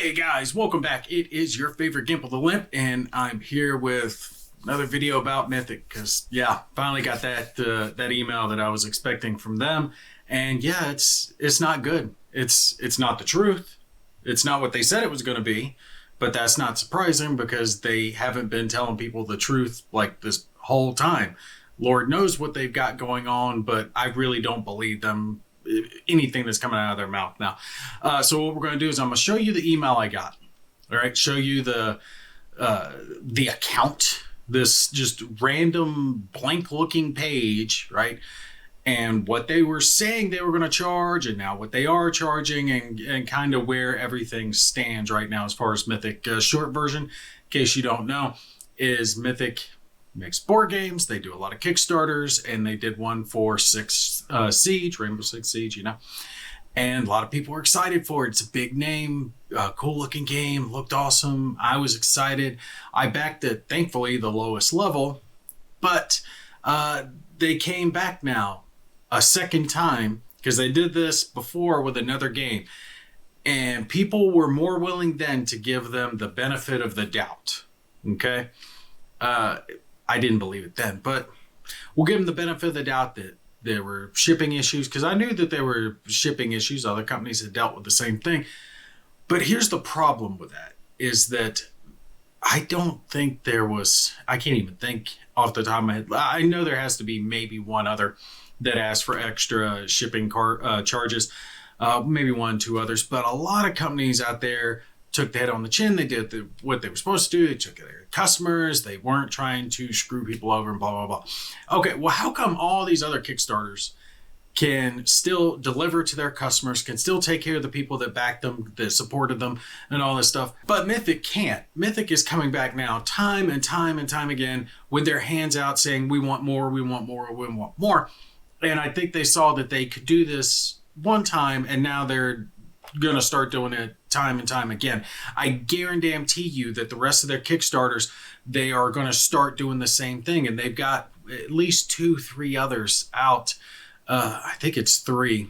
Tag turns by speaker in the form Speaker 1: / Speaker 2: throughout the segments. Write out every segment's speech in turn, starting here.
Speaker 1: Hey guys, welcome back. It is your favorite Gimp of the Limp, and I'm here with another video about Mythic because, yeah, finally got that email that I was expecting from them, and yeah, it's not good. It's not the truth. It's not what they said it was going to be, but that's not surprising because they haven't been telling people the truth like this whole time. Lord knows what they've got going on, but I really don't believe them. Anything that's coming out of their mouth now. So what we're going to do is I'm going to show you the email I got. All right, show you the account, this just random blank looking page, right? And what they were saying they were going to charge, and now what they are charging, and kind of where everything stands right now as far as Mythic. Short version, in case you don't know, is Mythic makes board games. They do a lot of Kickstarters, and they did one for Siege, Rainbow Six Siege, and a lot of people were excited for it. It's a big name, cool looking game, looked awesome. I was excited. I backed it, thankfully, the lowest level, but they came back now a second time because they did this before with another game, and people were more willing then to give them the benefit of the doubt. Okay. I didn't believe it then, but we'll give them the benefit of the doubt that there were shipping issues, because I knew that there were shipping issues. Other companies had dealt with the same thing. But here's the problem with that, is that I don't think there was, I can't even think off the top of my head. I know there has to be maybe one other that asked for extra shipping charges, maybe one, two others, but a lot of companies out there took the head on the chin. They did what they were supposed to do. They took their customers. They weren't trying to screw people over and blah, blah, blah. Okay, well, how come all these other Kickstarters can still deliver to their customers, can still take care of the people that backed them, that supported them, and all this stuff, but Mythic can't? Mythic is coming back now time and time and time again with their hands out saying, we want more, we want more, we want more. And I think they saw that they could do this one time, and now they're going to start doing it time and time again. I guarantee you that the rest of their Kickstarters, they are going to start doing the same thing. And they've got at least 2-3 others out. I think it's 3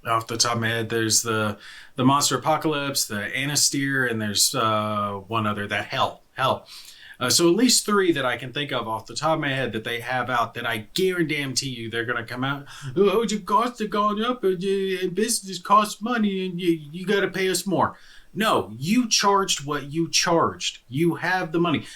Speaker 1: off the top of my head. There's the Monster Apocalypse, the Anasteer, and there's one other, that Hell. So at least 3 that I can think of off the top of my head that they have out, that I guarantee you they're going to come out. Oh, your costs are going up, and business costs money, and you got to pay us more. No, you charged what you charged. You have the money.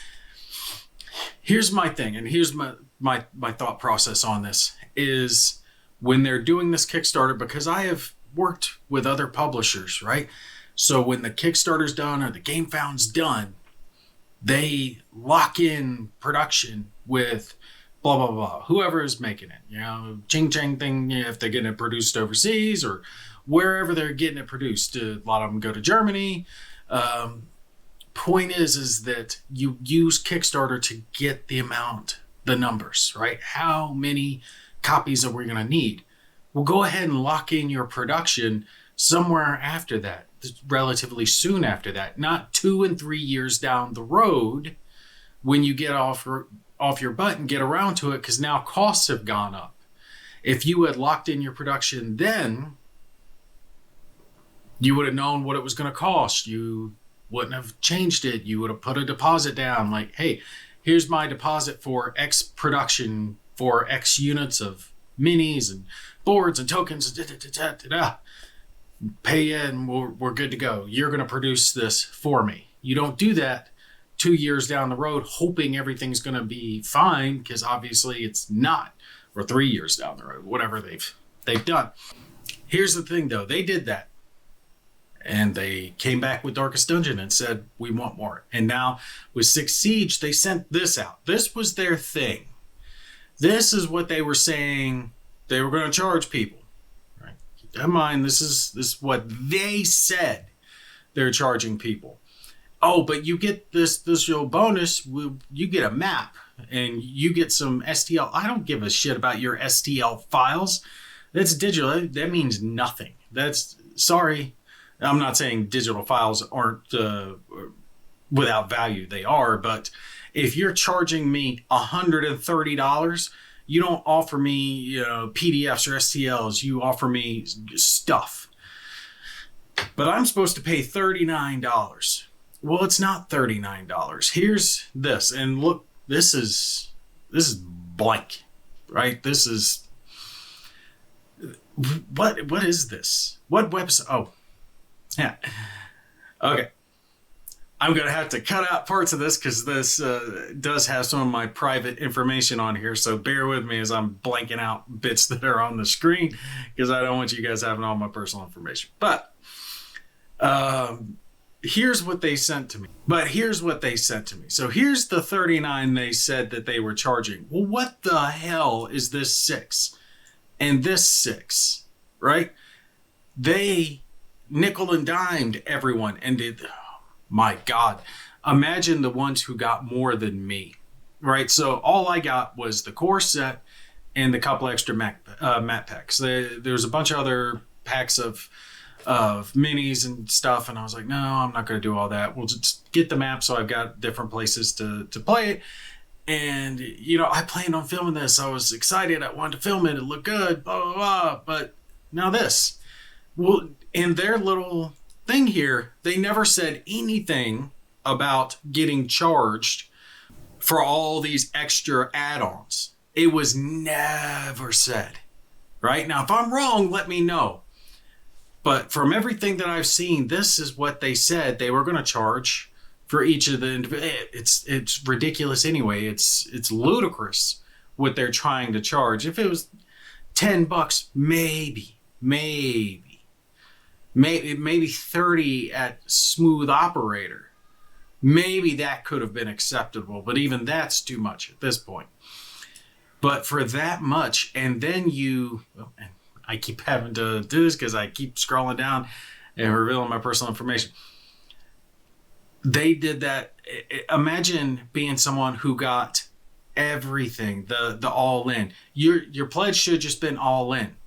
Speaker 1: Here's my thing, and here's my thought process on this, is when they're doing this Kickstarter, because I have worked with other publishers, right? So when the Kickstarter's done or the Game Found's done, they lock in production with blah, blah, blah, whoever is making it, ching chang thing, if they're getting it produced overseas or wherever they're getting it produced. A lot of them go to Germany. Point is that you use Kickstarter to get the numbers, right? How many copies are we going to need? Well, go ahead and lock in your production somewhere after that, relatively soon after that, not 2 and 3 years down the road when you get off your butt and get around to it, because now costs have gone up. If you had locked in your production then, you would have known what it was going to cost. You wouldn't have changed it. You would have put a deposit down like, hey, here's my deposit for X production for X units of minis and boards and tokens, pay in, we're good to go. You're going to produce this for me. You don't do that 2 years down the road hoping everything's going to be fine, because obviously it's not, or 3 years down the road, whatever they've done. Here's the thing though, they did that, and they came back with Darkest Dungeon and said, we want more. And now with Six Siege, they sent this out. This was their thing. This is what they were saying they were going to charge people. Keep that in mind, this is what they said they're charging people. Oh, but you get this little bonus. You get a map and you get some STL. I don't give a shit about your STL files. That's digital. That means nothing. Sorry. I'm not saying digital files aren't without value. They are, but if you're charging me $130, you don't offer me PDFs or STLs. You offer me stuff. But I'm supposed to pay $39. Well, it's not $39. Here's this, and look, this is blank, right? This is what is this? What website? Oh, yeah. Okay. I'm going to have to cut out parts of this because this does have some of my private information on here. So bear with me as I'm blanking out bits that are on the screen because I don't want you guys having all my personal information. But here's what they sent to me. So here's the 39 they said that they were charging. Well, what the hell is this 6 and this 6, right? They nickel and dimed everyone and did... My God, imagine the ones who got more than me, right? So all I got was the core set and the couple extra map packs. There's a bunch of other packs of minis and stuff. And I was like, no, I'm not going to do all that. We'll just get the map. So I've got different places to play it. And, you know, I planned on filming this. I was excited. I wanted to film it. It looked good, blah, blah, blah. But now this. Well, in their little... thing here, they never said anything about getting charged for all these extra add-ons. It was never said, right? Now, if I'm wrong, let me know. But from everything that I've seen, this is what they said they were going to charge for each of the... It's ridiculous anyway. It's ludicrous what they're trying to charge. If it was $10, maybe. Maybe 30 at Smooth Operator. Maybe that could have been acceptable, but even that's too much at this point. But for that much, and then and I keep having to do this because I keep scrolling down and revealing my personal information. They did that. Imagine being someone who got everything, the all in. Your pledge should have just been all in.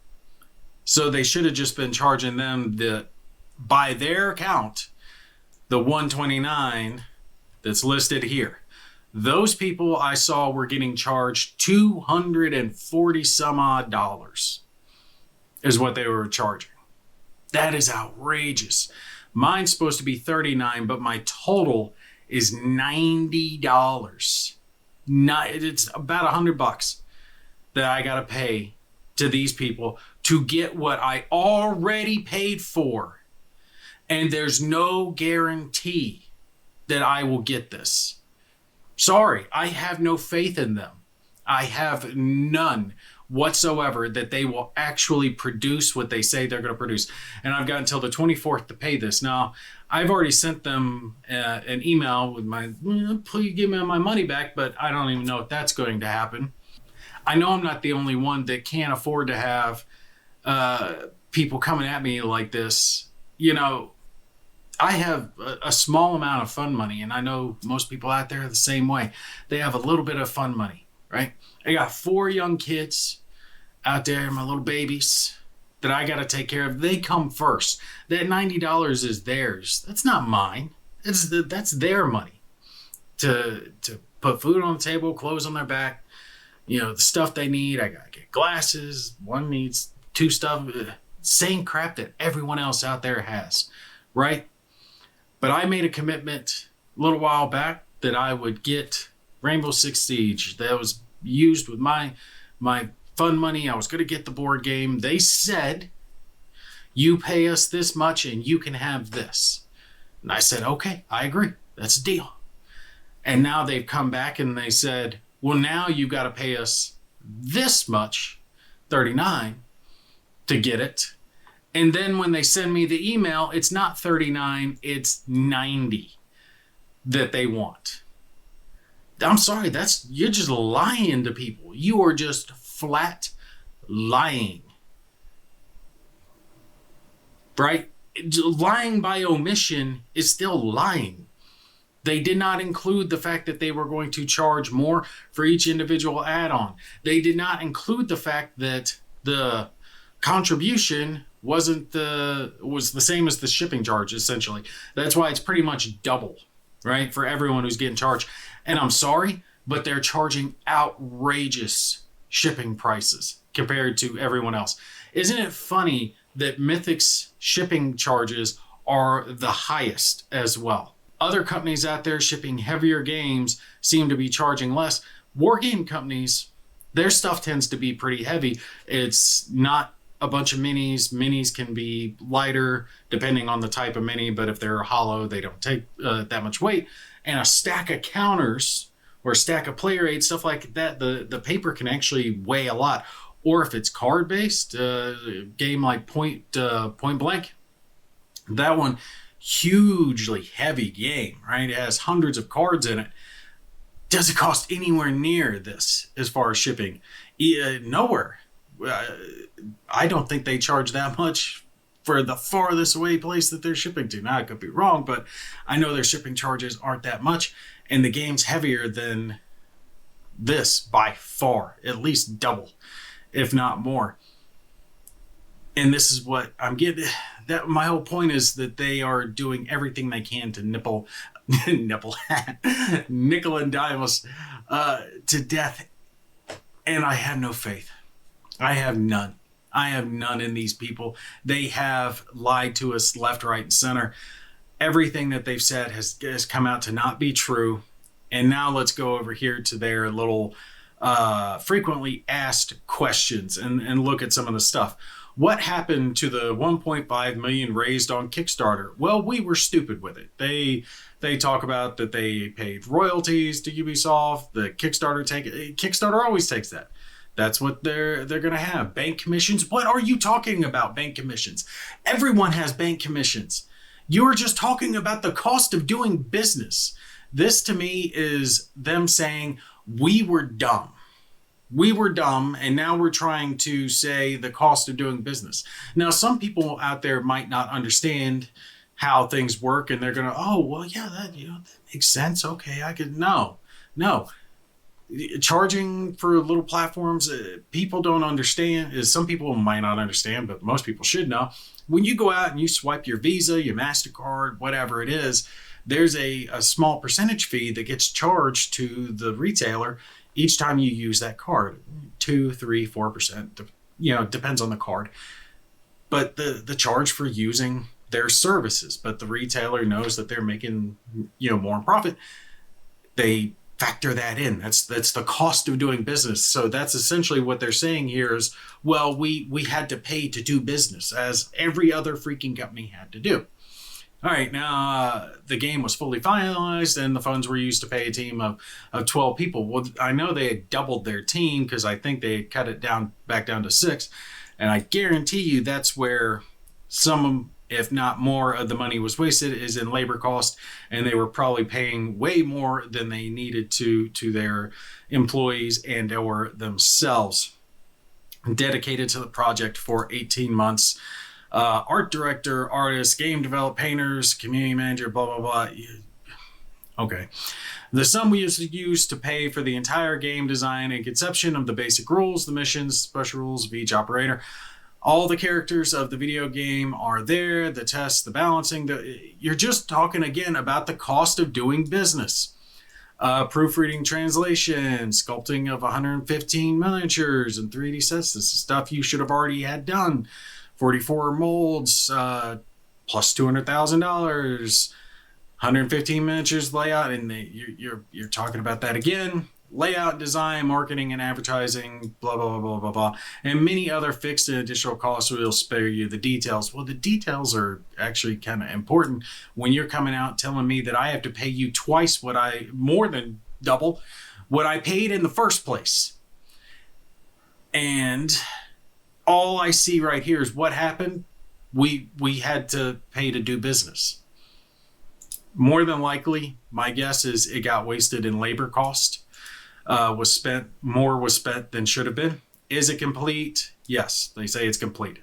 Speaker 1: So they should have just been charging them by their count, the $129 that's listed here. Those people I saw were getting charged $240 some odd dollars is what they were charging. That is outrageous. Mine's supposed to be $39, but my total is $90. It's about $100 that I got to pay to these people to get what I already paid for. And there's no guarantee that I will get this. Sorry, I have no faith in them. I have none whatsoever that they will actually produce what they say they're going to produce. And I've got until the 24th to pay this. Now, I've already sent them an email with please give me my money back, but I don't even know if that's going to happen. I know I'm not the only one that can't afford to have people coming at me like this. You know, I have a small amount of fun money, and I know most people out there are the same way. They have a little bit of fun money, right? I got 4 young kids out there, my little babies, that I got to take care of. They come first. That $90 is theirs. That's not mine. That's their money to put food on the table, clothes on their back. You know, the stuff they need. I got to get glasses. One needs 2 stuff. Same crap that everyone else out there has, right? But I made a commitment a little while back that I would get Rainbow Six Siege. That was used with my fun money. I was going to get the board game. They said, you pay us this much and you can have this. And I said, okay, I agree. That's a deal. And now they've come back and they said, well, now you got to pay us this much, $39, to get it. And then when they send me the email, it's not $39, it's $90 that they want. I'm sorry, you're just lying to people. You are just flat lying. Right? Lying by omission is still lying. They did not include the fact that they were going to charge more for each individual add-on. They did not include the fact that the contribution was the same as the shipping charge, essentially. That's why it's pretty much double, right, for everyone who's getting charged. And I'm sorry, but they're charging outrageous shipping prices compared to everyone else. Isn't it funny that Mythic's shipping charges are the highest as well. Other companies out there shipping heavier games seem to be charging less. War game companies, their stuff tends to be pretty heavy. It's not a bunch of minis. Minis can be lighter depending on the type of mini, but if they're hollow, they don't take that much weight. And a stack of counters or a stack of player aids, stuff like that, the paper can actually weigh a lot. Or if it's card-based, game like Point Blank, that one, hugely heavy game, right? It has hundreds of cards in it. Does it cost anywhere near this as far as shipping? Nowhere. I don't think they charge that much for the farthest away place that they're shipping to. Now, I could be wrong, but I know their shipping charges aren't that much, and the game's heavier than this by far, at least double, if not more. And this is what I'm getting. That my whole point is that they are doing everything they can to nickel and dime us to death. And I have no faith. I have none. I have none in these people. They have lied to us left, right, and center. Everything that they've said has come out to not be true. And now let's go over here to their little frequently asked questions and look at some of the stuff. What happened to the 1.5 million raised on Kickstarter? Well, we were stupid with it. They talk about that they paid royalties to Ubisoft. The Kickstarter always takes that. That's what they're going to have. Bank commissions. What are you talking about, bank commissions? Everyone has bank commissions. You're just talking about the cost of doing business. This to me is them saying we were dumb. We were dumb, and now we're trying to say the cost of doing business. Now, some people out there might not understand how things work, and they're going to, oh, well, yeah, that makes sense. Okay, I could, no. Charging for little platforms, people don't understand. Some people might not understand, but most people should know. When you go out and you swipe your Visa, your MasterCard, whatever it is, there's a small percentage fee that gets charged to the retailer each time you use that card. 2, 3, 4%, depends on the card. But the charge for using their services, but the retailer knows that they're making more profit. They factor that in. That's the cost of doing business. So that's essentially what they're saying here is, well, we had to pay to do business, as every other freaking company had to do. All right, now the game was fully finalized and the funds were used to pay a team of 12 people. Well, I know they had doubled their team because I think they had cut it back down to 6. And I guarantee you that's where some, if not more, of the money was wasted, is in labor cost. And they were probably paying way more than they needed to their employees and or themselves. Dedicated to the project for 18 months. Art director, artists, game develop, painters, community manager, blah, blah, blah. Okay. The sum we used to pay for the entire game design and conception of the basic rules, the missions, special rules of each operator. All the characters of the video game are there, the tests, the balancing. You're just talking again about the cost of doing business. Proofreading, translation, sculpting of 115 miniatures and 3D sets. This is stuff you should have already had done. 44 molds, plus $200,000, 115 miniatures layout, and you're talking about that again. Layout, design, marketing, and advertising, blah, blah, blah, blah, blah, blah. And many other fixed and additional costs will spare you the details. Well, the details are actually kind of important when you're coming out telling me that I have to pay you twice more than double what I paid in the first place. And all I see right here is what happened. We had to pay to do business. More than likely, my guess is it got wasted in labor cost. More was spent than should have been. Is it complete? Yes, they say it's complete.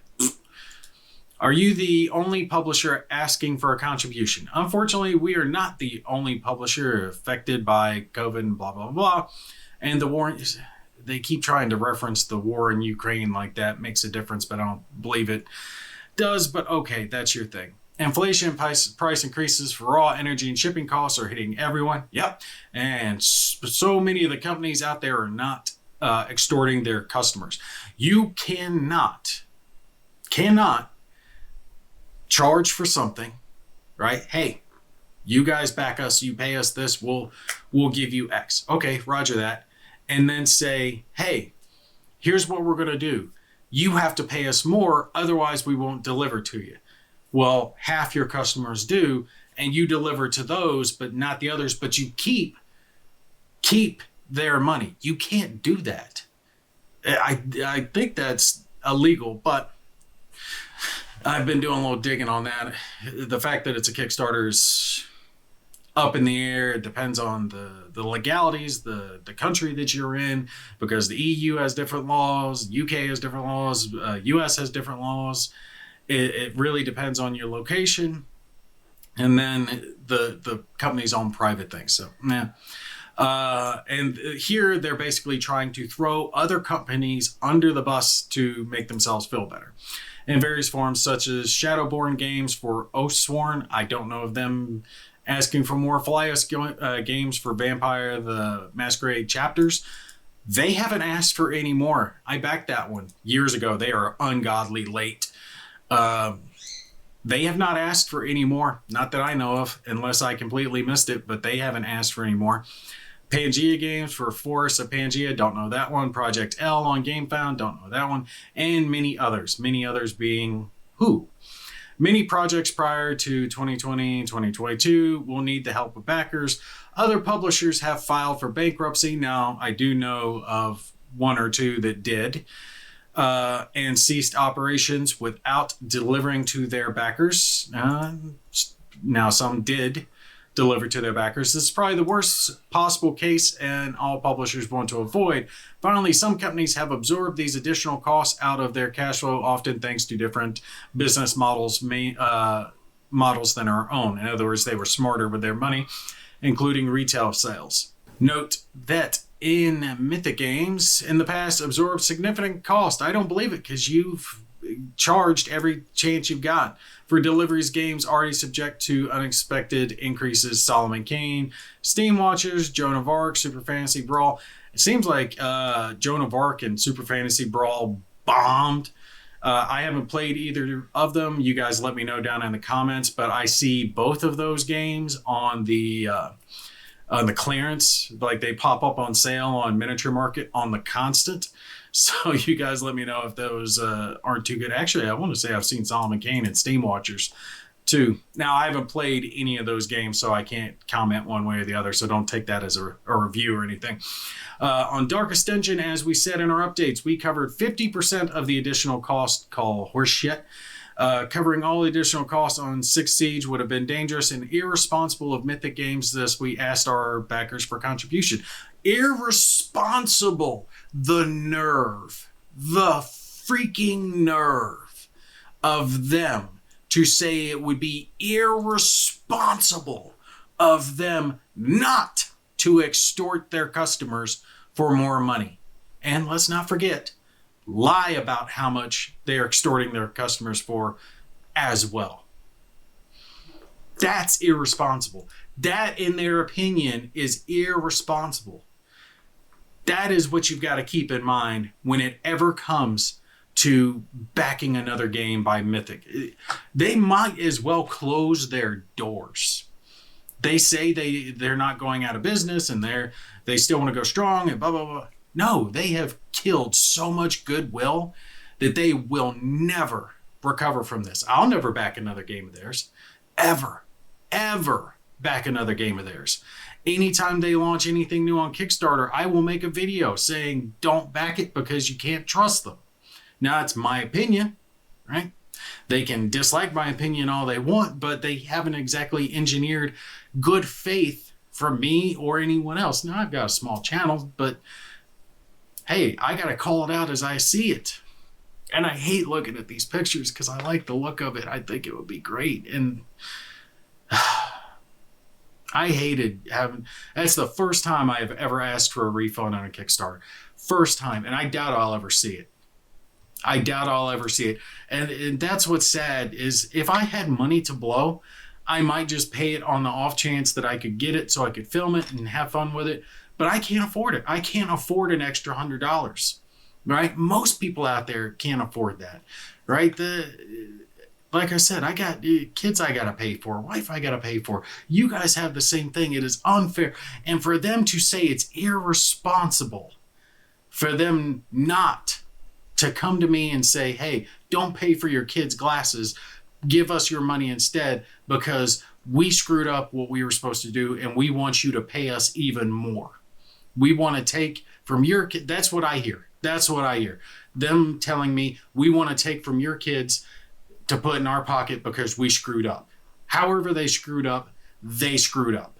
Speaker 1: Are you the only publisher asking for a contribution? Unfortunately, we are not the only publisher affected by COVID and blah, blah, blah. And the war, they keep trying to reference the war in Ukraine like that makes a difference, but I don't believe it does. But okay, that's your thing. Inflation, price increases for raw energy and shipping costs are hitting everyone. Yep. And so many of the companies out there are not extorting their customers. You cannot charge for something right? Hey, you guys back us, you pay us this, we'll give you X. Okay, roger that. And then say, hey, here's what we're going to do. You have to pay us more, otherwise we won't deliver to you. Well, half your customers do, and you deliver to those, but not the others, but you keep their money. You can't do that. I think that's illegal, but I've been doing a little digging on that. The fact that it's a Kickstarter is up in the air. It depends on the legalities, the country that you're in, because the EU has different laws, UK has different laws, US has different laws. It really depends on your location, and then the company's own private things. So, yeah. And here they're basically trying to throw other companies under the bus to make themselves feel better in various forms, such as Shadowborn Games for Oathsworn. I don't know of them asking for more Flyus games for Vampire the Masquerade chapters. They haven't asked for any more. I backed that one years ago. They are ungodly late. They have not asked for any more, not that I know of, unless I completely missed it, but they haven't asked for any more. Pangea Games for Forest of Pangea, don't know that one. Project L on GameFound, don't know that one. And many others being who? Many projects prior to 2020 and 2022 will need the help of backers. Other publishers have filed for bankruptcy. Now, I do know of one or two that did, and ceased operations without delivering to their backers. Now, some did deliver to their backers. This is probably the worst possible case, and all publishers want to avoid. Finally, some companies have absorbed these additional costs out of their cash flow, often thanks to different business models than our own. In other words, they were smarter with their money, including retail sales. Note that in Mythic Games, in the past, absorbed significant cost. I don't believe it, because you've charged every chance you've got for deliveries. Games already subject to unexpected increases. Solomon Kane, Steam Watchers, Joan of Arc, Super Fantasy Brawl. It seems like Joan of Arc and Super Fantasy Brawl bombed. I haven't played either of them. You guys let me know down in the comments, but I see both of those games on the clearance, like they pop up on sale on Miniature Market on the constant. So you guys let me know if those aren't too good. Actually, I want to say I've seen Solomon Kane and Steam Watchers too. Now, I haven't played any of those games, so I can't comment one way or the other, so don't take that as a review or anything. On Darkest Dungeon, as we said in our updates, we covered 50% of the additional cost. Call horseshit. Covering all the additional costs on Six Siege would have been dangerous and irresponsible of Mythic Games. Thus, we asked our backers for contribution. Irresponsible. The nerve, the freaking nerve of them to say it would be irresponsible of them not to extort their customers for more money. And let's not forget, lie about how much they're extorting their customers for as well. That's irresponsible. That, in their opinion, is irresponsible. That is what you've got to keep in mind when it ever comes to backing another game by Mythic. They might as well close their doors. They say they're not going out of business and they still want to go strong and blah, blah, blah. No, they have killed so much goodwill that they will never recover from this. I'll never back another game of theirs. Ever back another game of theirs. Anytime they launch anything new on Kickstarter, I will make a video saying don't back it because you can't trust them. Now, it's my opinion, right? They can dislike my opinion all they want, but they haven't exactly engineered good faith from me or anyone else. Now, I've got a small channel, but hey, I got to call it out as I see it. And I hate looking at these pictures because I like the look of it. I think it would be great. And I hated having, that's the first time I have ever asked for a refund on a Kickstarter. First time. And I doubt I'll ever see it. And that's what's sad is if I had money to blow, I might just pay it on the off chance that I could get it so I could film it and have fun with it. But I can't afford it. I can't afford an extra $100, right? Most people out there can't afford that, right? Like I said, I got kids I got to pay for, wife I got to pay for. You guys have the same thing. It is unfair. And for them to say it's irresponsible for them not to come to me and say, hey, don't pay for your kids' glasses. Give us your money instead because we screwed up what we were supposed to do and we want you to pay us even more. We want to take from your kids. That's what I hear. That's what I hear. Them telling me we want to take from your kids to put in our pocket because we screwed up. However they screwed up, they screwed up.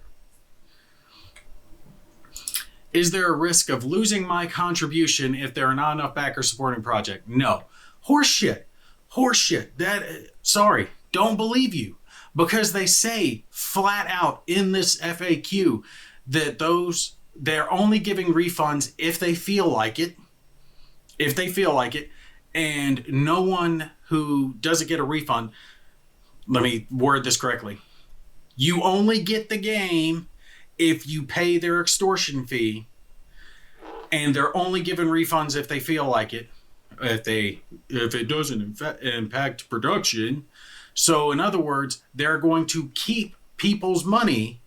Speaker 1: Is there a risk of losing my contribution if there are not enough backers supporting project? No. Horseshit. Sorry, don't believe you. Because they say flat out in this FAQ that they're only giving refunds if they feel like it. If they feel like it. And no one who doesn't get a refund, let me word this correctly. You only get the game if you pay their extortion fee, and they're only giving refunds if they feel like it, if it doesn't impact production. So in other words, they're going to keep people's money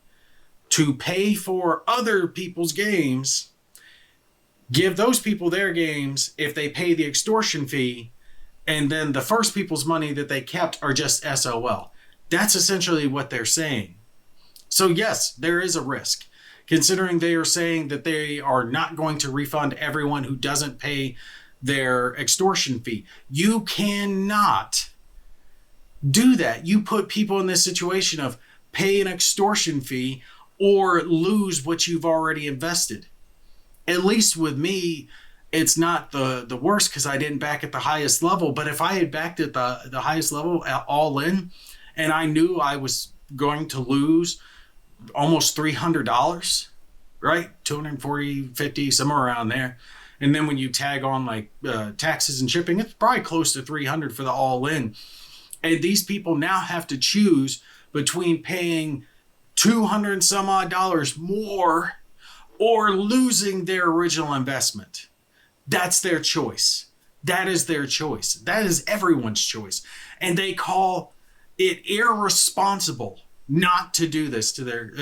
Speaker 1: to pay for other people's games, give those people their games if they pay the extortion fee, and then the first people's money that they kept are just SOL. That's essentially what they're saying. So yes, there is a risk, considering they are saying that they are not going to refund everyone who doesn't pay their extortion fee. You cannot do that. You put people in this situation of pay an extortion fee or lose what you've already invested. At least with me, it's not the worst because I didn't back at the highest level. But if I had backed at the highest level all in, and I knew I was going to lose almost $300, right? 240, 50, somewhere around there. And then when you tag on like taxes and shipping, it's probably close to 300 for the all in. And these people now have to choose between paying 200 and some odd dollars more or losing their original investment. That's their choice. That is their choice. That is everyone's choice. And they call it irresponsible not to do this to their...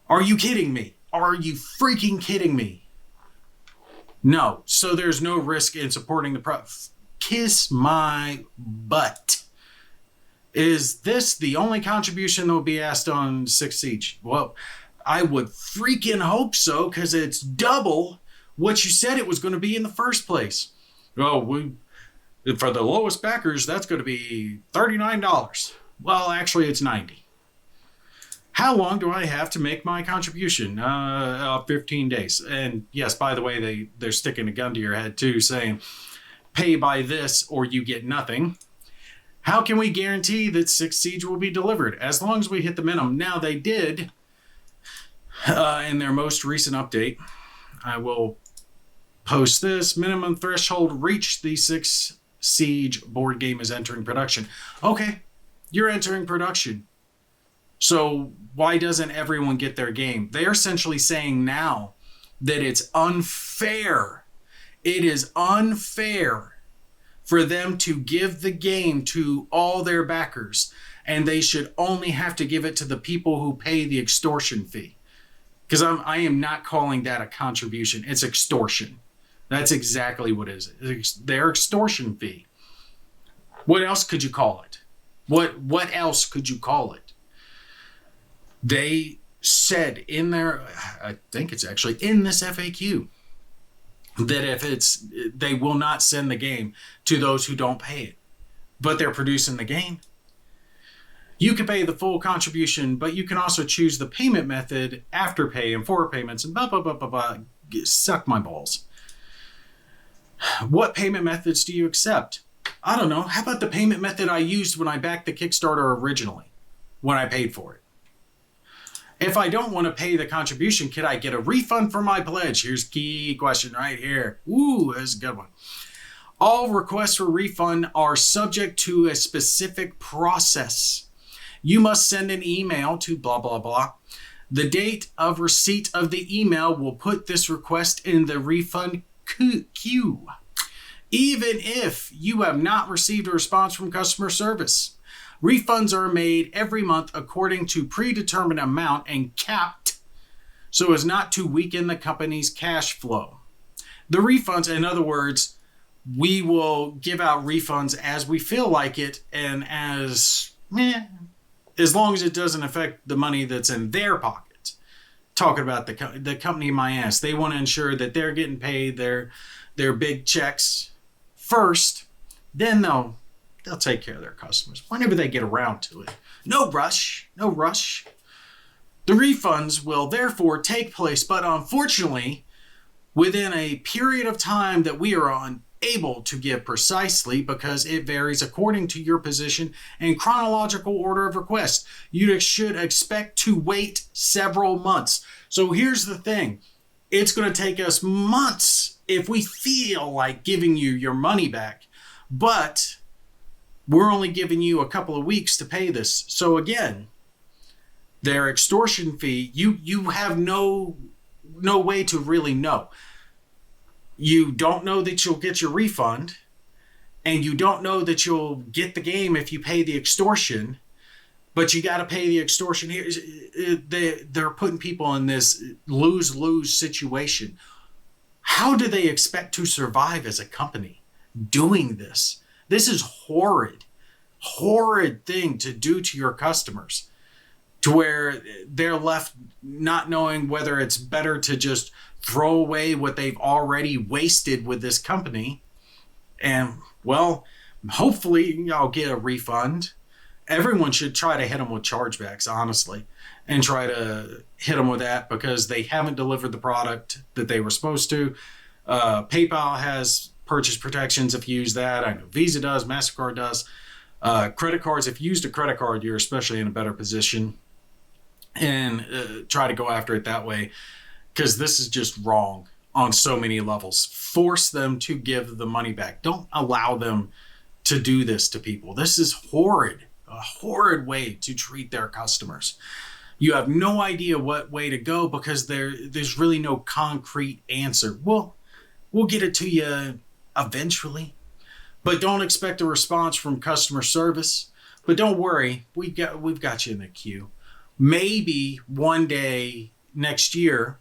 Speaker 1: Are you kidding me? Are you freaking kidding me? No. So there's no risk in supporting the... Kiss my butt. Is this the only contribution that will be asked on 6 Siege? Well, I would freaking hope so, because it's double what you said it was going to be in the first place. Oh, for the lowest backers, that's going to be $39. Well, actually, it's $90. How long do I have to make my contribution? 15 days. And yes, by the way, they're sticking a gun to your head too, saying, pay by this or you get nothing. How can we guarantee that 6 Siege will be delivered? As long as we hit the minimum. Now, they did, in their most recent update, I will post this. Minimum threshold reached. The 6 Siege board game is entering production. Okay, you're entering production. So why doesn't everyone get their game? They're essentially saying now that it's unfair. It is unfair for them to give the game to all their backers, and they should only have to give it to the people who pay the extortion fee. Because I am not calling that a contribution. It's extortion. That's exactly what it is. It's their extortion fee. What else could you call it? What else could you call it? They said in their, I think it's actually in this FAQ, that if they will not send the game to those who don't pay it, but they're producing the game. You can pay the full contribution, but you can also choose the payment method, after pay and for payments, and blah, blah, blah, blah, blah. Suck my balls. What payment methods do you accept? I don't know. How about the payment method I used when I backed the Kickstarter originally, when I paid for it? If I don't want to pay the contribution, can I get a refund for my pledge? Here's a key question right here. Ooh, that's a good one. All requests for refund are subject to a specific process. You must send an email to blah, blah, blah. The date of receipt of the email will put this request in the refund queue. even if you have not received a response from customer service. Refunds are made every month according to predetermined amount and capped so as not to weaken the company's cash flow. The refunds, in other words, we will give out refunds as we feel like it and as long as it doesn't affect the money that's in their pocket. Talking about the company my ass, they want to ensure that they're getting paid their big checks first, then they'll take care of their customers whenever they get around to it. No rush, no rush. The refunds will therefore take place, but unfortunately, within a period of time that we are unable to give precisely because it varies according to your position and chronological order of request. You should expect to wait several months. So here's the thing. It's going to take us months if we feel like giving you your money back, but we're only giving you a couple of weeks to pay this. So again, their extortion fee, you have no way to really know. You don't know that you'll get your refund, and you don't know that you'll get the game if you pay the extortion, but you got to pay the extortion here. They're putting people in this lose-lose situation. How do they expect to survive as a company doing this? This is horrid thing to do to your customers, to where they're left not knowing whether it's better to just throw away what they've already wasted with this company. And, well, hopefully y'all get a refund. Everyone should try to hit them with chargebacks, honestly, and try to hit them with that because they haven't delivered the product that they were supposed to. PayPal has purchase protections if you use that. I know Visa does, MasterCard does. Credit cards, if you used a credit card, you're especially in a better position. And try to go after it that way, because this is just wrong on so many levels. Force them to give the money back. Don't allow them to do this to people. This is horrid, a horrid way to treat their customers. You have no idea what way to go because there's really no concrete answer. Well, we'll get it to you eventually, but don't expect a response from customer service. But don't worry, we've got you in the queue. Maybe one day next year,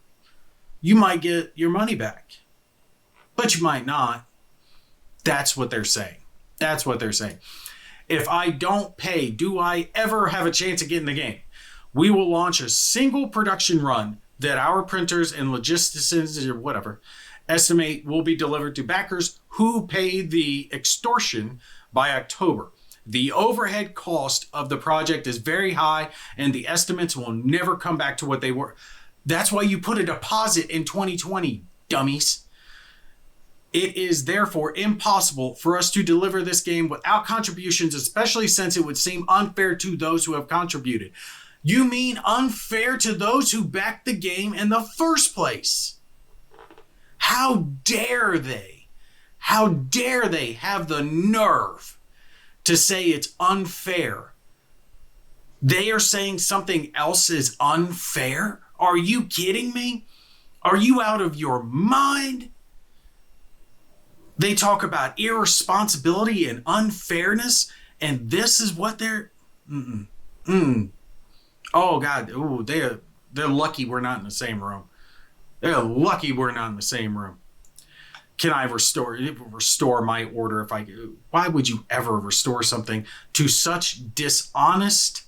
Speaker 1: you might get your money back, but you might not. That's what they're saying. That's what they're saying. If I don't pay, do I ever have a chance of getting the game? We will launch a single production run that our printers and logisticians or whatever estimate will be delivered to backers who pay the extortion by October. The overhead cost of the project is very high, and the estimates will never come back to what they were. That's why you put a deposit in 2020, dummies. It is therefore impossible for us to deliver this game without contributions, especially since it would seem unfair to those who have contributed. You mean unfair to those who backed the game in the first place? How dare they? How dare they have the nerve to say it's unfair? They are saying something else is unfair? Are you kidding me? Are you out of your mind? They talk about irresponsibility and unfairness, and this is what they're... Oh, God. Ooh, they're lucky we're not in the same room. They're lucky we're not in the same room. Can I restore my order if I... Why would you ever restore something to such dishonest,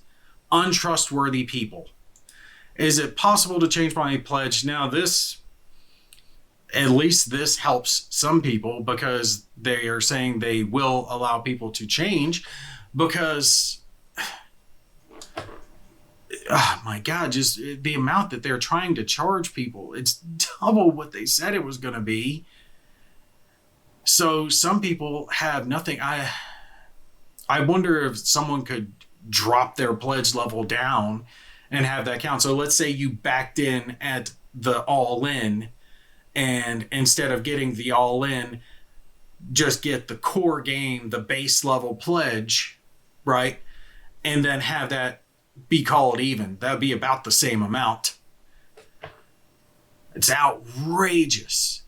Speaker 1: untrustworthy people? Is it possible to change my pledge? Now at least this helps some people because they are saying they will allow people to change because, oh my God, just the amount that they're trying to charge people, it's double what they said it was going to be. So some people have nothing. I wonder if someone could drop their pledge level down and have that count. So let's say you backed in at the all-in, and instead of getting the all-in, just get the core game, the base level pledge, right? And then have that be called even. That would be about the same amount. It's outrageous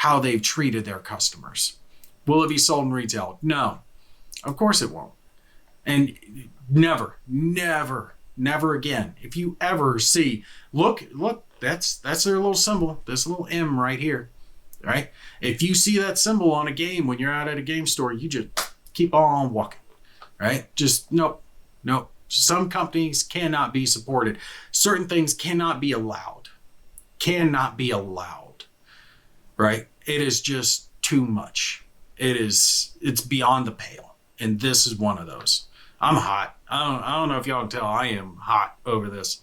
Speaker 1: how they've treated their customers. Will it be sold in retail? No, of course it won't. And never, never, never again. If you ever see, look, that's their little symbol, this little M right here, right? If you see that symbol on a game when you're out at a game store, you just keep on walking, right? Just nope. Some companies cannot be supported. Certain things cannot be allowed. Right? It is just too much. It's beyond the pale. And this is one of those. I'm hot. I don't know if y'all can tell, I am hot over this.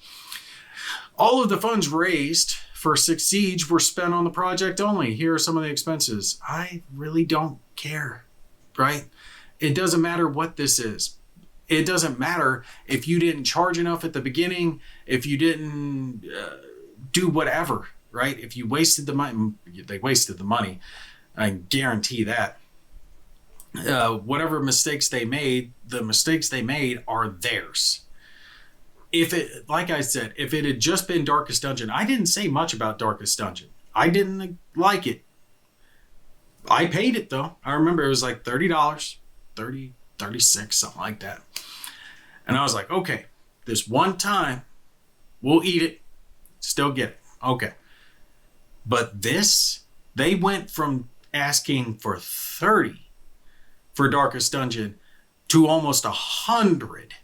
Speaker 1: All of the funds raised for Six Siege were spent on the project only. Here are some of the expenses. I really don't care, right? It doesn't matter what this is. It doesn't matter if you didn't charge enough at the beginning, if you didn't do whatever, right? If you wasted the money, they wasted the money. I guarantee that. Whatever mistakes they made, the mistakes they made are theirs. If it, like I said, if it had just been Darkest Dungeon, I didn't say much about Darkest Dungeon. I didn't like it. I paid it though. I remember it was like $30, 30, 36, something like that. And I was like, okay, this one time we'll eat it, still get it. Okay. But this, they went from asking for 30 for Darkest Dungeon to almost 100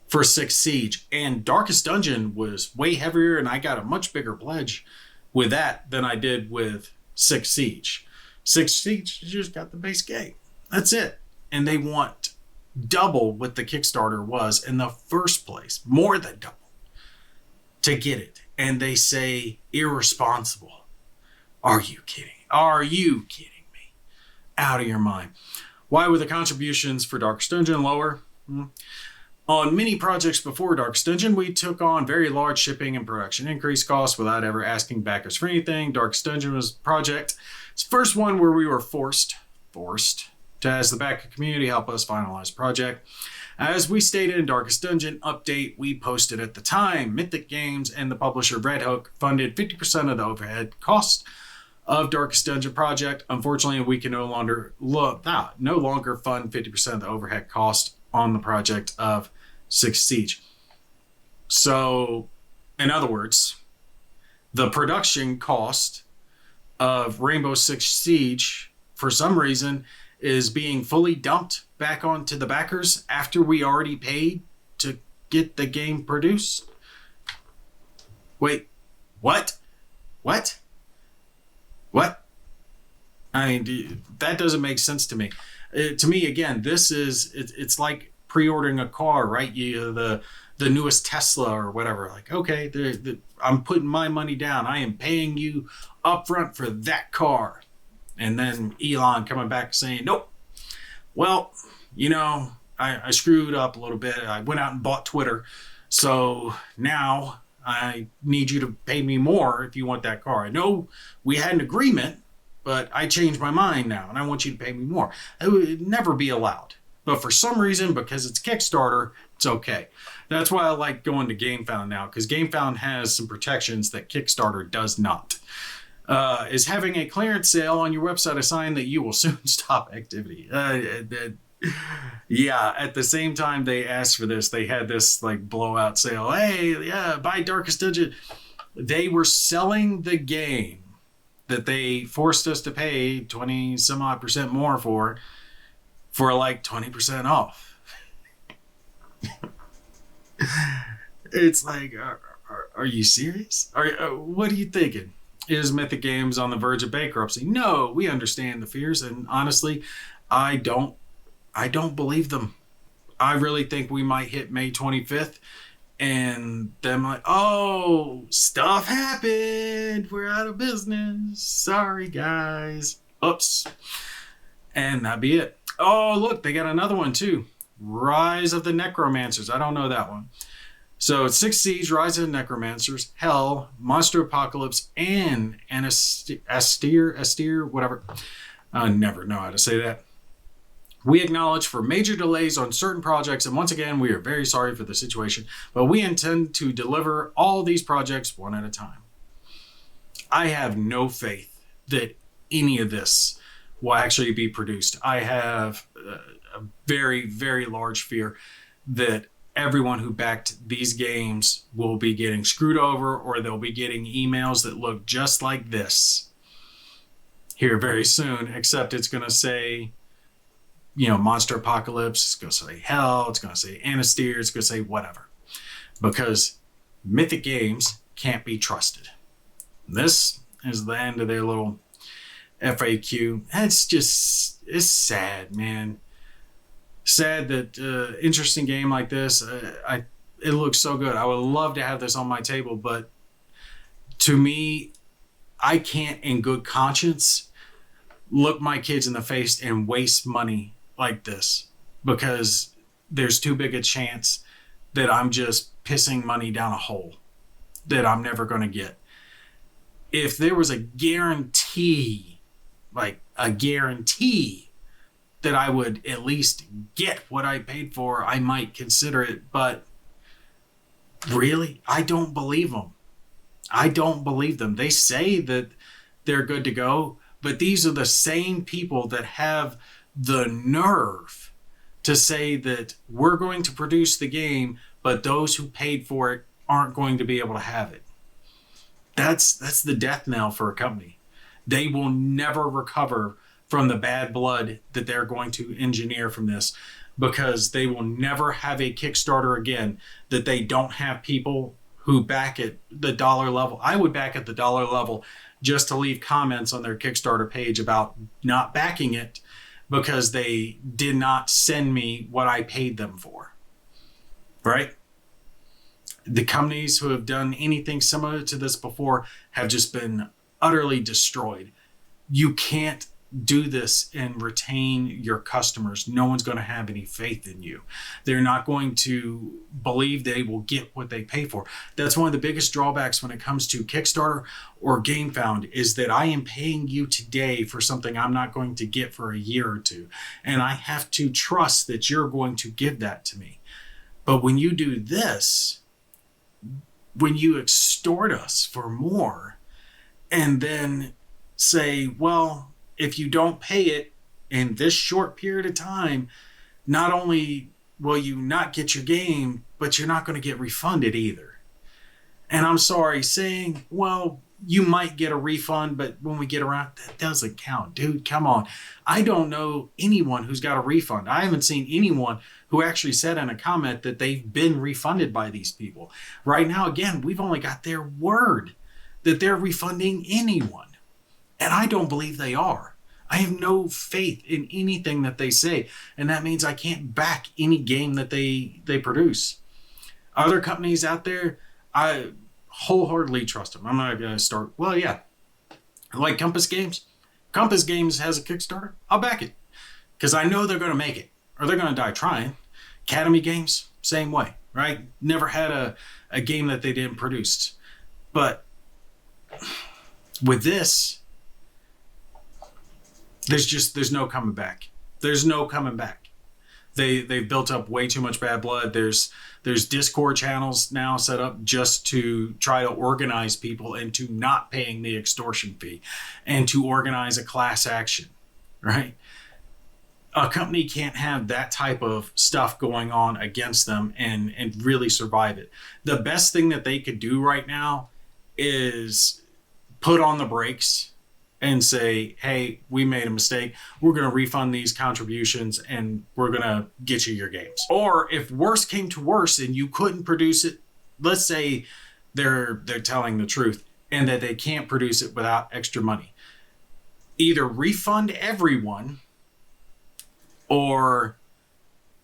Speaker 1: for Six Siege. And Darkest Dungeon was way heavier, and I got a much bigger pledge with that than I did with Six Siege. Six Siege just got the base game. That's it. And they want double what the Kickstarter was in the first place, more than double, to get it. And they say irresponsible. Are you kidding? Are you kidding me? Out of your mind. Why were the contributions for Darkest Dungeon lower? On many projects before Darkest Dungeon, we took on very large shipping and production increase costs without ever asking backers for anything. Darkest Dungeon was project. It's the first one where we were forced to, as the backer community, help us finalize the project. As we stated in Darkest Dungeon update we posted at the time, Mythic Games and the publisher Red Hook funded 50% of the overhead cost of Darkest Dungeon project. Unfortunately, we can no longer fund 50% of the overhead cost on the project of Six Siege. So, in other words, the production cost of Rainbow Six Siege, for some reason, is being fully dumped back onto the backers after we already paid to get the game produced. Wait, what? I mean, that doesn't make sense to me. To me, again, it's like pre-ordering a car, right? The newest Tesla or whatever. Like, okay, I'm putting my money down. I am paying you upfront for that car. And then Elon coming back saying, nope. Well, I screwed up a little bit. I went out and bought Twitter. So now I need you to pay me more if you want that car. I know we had an agreement, but I changed my mind now and I want you to pay me more. It would never be allowed. But for some reason, because it's Kickstarter, it's okay. That's why I like going to GameFound now, because GameFound has some protections that Kickstarter does not. Is having a clearance sale on your website a sign that you will soon stop activity? Yeah, at the same time they asked for this, they had this like blowout sale. Hey, yeah, buy Darkest Dungeon. They were selling the game that they forced us to pay 20 some odd percent more for like 20% off. It's like, are you serious? What are you thinking? Is Mythic Games on the verge of bankruptcy? No, we understand the fears, and honestly, I don't believe them. I really think we might hit May 25th, and them like, oh, stuff happened. We're out of business. Sorry, guys. Oops. And that'd be it. Oh, look, they got another one too. Rise of the Necromancers. I don't know that one. So it's Six Siege, Rise of the Necromancers, Hell, Monster Apocalypse, and Astir, whatever. I never know how to say that. We acknowledge for major delays on certain projects, and once again, we are very sorry for the situation, but we intend to deliver all these projects one at a time. I have no faith that any of this will actually be produced. I have a very, very large fear that everyone who backed these games will be getting screwed over, or they'll be getting emails that look just like this here very soon, except it's going to say, Monster Apocalypse, it's going to say Hell, it's going to say Anasteer, it's going to say whatever. Because Mythic Games can't be trusted. This is the end of their little FAQ. It's sad, man. Sad that interesting game like this, it looks so good. I would love to have this on my table, but to me, I can't in good conscience look my kids in the face and waste money like this, because there's too big a chance that I'm just pissing money down a hole that I'm never going to get. If there was a guarantee, like a guarantee that I would at least get what I paid for, I might consider it. But really, I don't believe them. I don't believe them. They say that they're good to go, but these are the same people that have the nerve to say that we're going to produce the game, but those who paid for it aren't going to be able to have it. That's the death knell for a company. They will never recover from the bad blood that they're going to engineer from this, because they will never have a Kickstarter again that they don't have people who back at the dollar level. I would back at the dollar level just to leave comments on their Kickstarter page about not backing it because they did not send me what I paid them for. Right? The companies who have done anything similar to this before have just been utterly destroyed. You can't do this and retain your customers. No one's going to have any faith in you. They're not going to believe they will get what they pay for. That's one of the biggest drawbacks when it comes to Kickstarter or GameFound, is that I am paying you today for something I'm not going to get for a year or two. And I have to trust that you're going to give that to me. But when you do this, when you extort us for more and then say, well, if you don't pay it in this short period of time, not only will you not get your game, but you're not going to get refunded either. And I'm sorry, saying, well, you might get a refund, but when we get around, that doesn't count. Dude, come on. I don't know anyone who's got a refund. I haven't seen anyone who actually said in a comment that they've been refunded by these people. Right now, again, we've only got their word that they're refunding anyone. And I don't believe they are. I have no faith in anything that they say. And that means I can't back any game that they produce. Other companies out there, I wholeheartedly trust them. I'm not going to start, well, yeah. Like Compass Games. Compass Games has a Kickstarter. I'll back it. Because I know they're going to make it. Or they're going to die trying. Academy Games, same way, right? Never had a game that they didn't produce. But with this, there's no coming back. There's no coming back. They've built up way too much bad blood. There's Discord channels now set up just to try to organize people into not paying the extortion fee and to organize a class action, right? A company can't have that type of stuff going on against them and really survive it. The best thing that they could do right now is put on the brakes and say, hey, we made a mistake. We're going to refund these contributions and we're going to get you your games. Or if worse came to worse and you couldn't produce it, let's say they're telling the truth and that they can't produce it without extra money. Either refund everyone or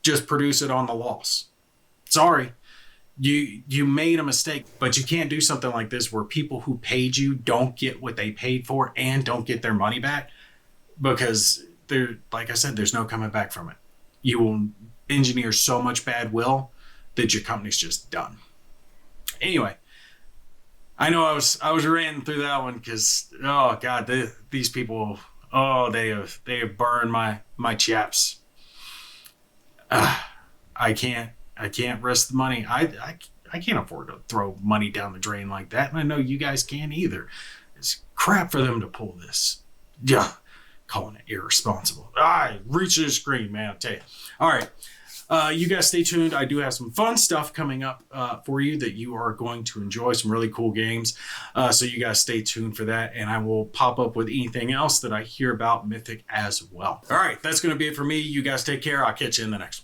Speaker 1: just produce it on the loss. Sorry. You made a mistake, but you can't do something like this where people who paid you don't get what they paid for and don't get their money back, because like I said, there's no coming back from it. You will engineer so much bad will that your company's just done. Anyway, I know I was ranting through that one because, oh God, these people, oh, they have burned my chaps. I can't risk the money. I can't afford to throw money down the drain like that. And I know you guys can't either. It's crap for them to pull this. Yeah, calling it irresponsible. Reach the screen, man. I tell you. All right. You guys stay tuned. I do have some fun stuff coming up for you that you are going to enjoy, some really cool games. So you guys stay tuned for that, and I will pop up with anything else that I hear about Mythic as well. All right, that's going to be it for me. You guys take care. I'll catch you in the next one.